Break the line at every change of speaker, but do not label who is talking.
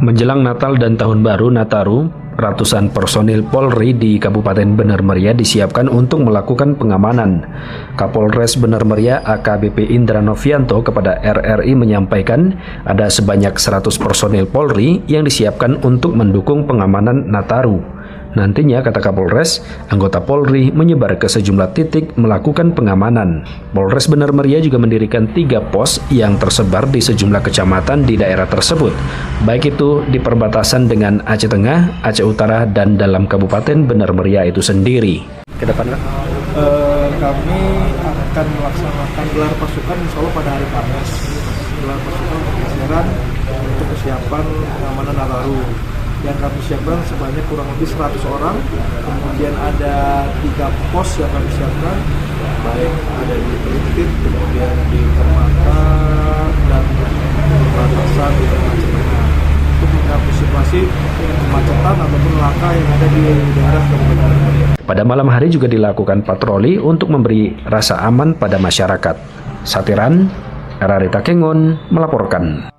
Menjelang Natal dan Tahun Baru Nataru, ratusan personil Polri di Kabupaten Bener Meriah disiapkan untuk melakukan pengamanan. Kapolres Bener Meriah AKBP Indra Novianto kepada RRI menyampaikan ada sebanyak 100 personil Polri yang disiapkan untuk mendukung pengamanan Nataru. Nantinya, kata Kapolres, anggota Polri menyebar ke sejumlah titik melakukan pengamanan. Polres Bener Meriah juga mendirikan 3 pos yang tersebar di sejumlah kecamatan di daerah tersebut, baik itu di perbatasan dengan Aceh Tengah, Aceh Utara, dan dalam Kabupaten Bener Meriah itu sendiri. Kedepannya,
kami akan melaksanakan gelar pasukan insya Allah pada hari Kamis. Gelar pasukan pergeseran untuk kesiapan pengamanan Nataru. Yang kami siapkan sebanyak kurang lebih 100 orang. Kemudian ada 3 pos yang kami siapkan, baik ada di Perintit, kemudian di Permata, dan perbatasan di Aceh Tengah, untuk mengantisipasi kemacetan ataupun laka yang ada di daerah Kabupaten Meriah.
Pada malam hari juga dilakukan patroli untuk memberi rasa aman pada masyarakat. Satiran, RRI Takengon melaporkan.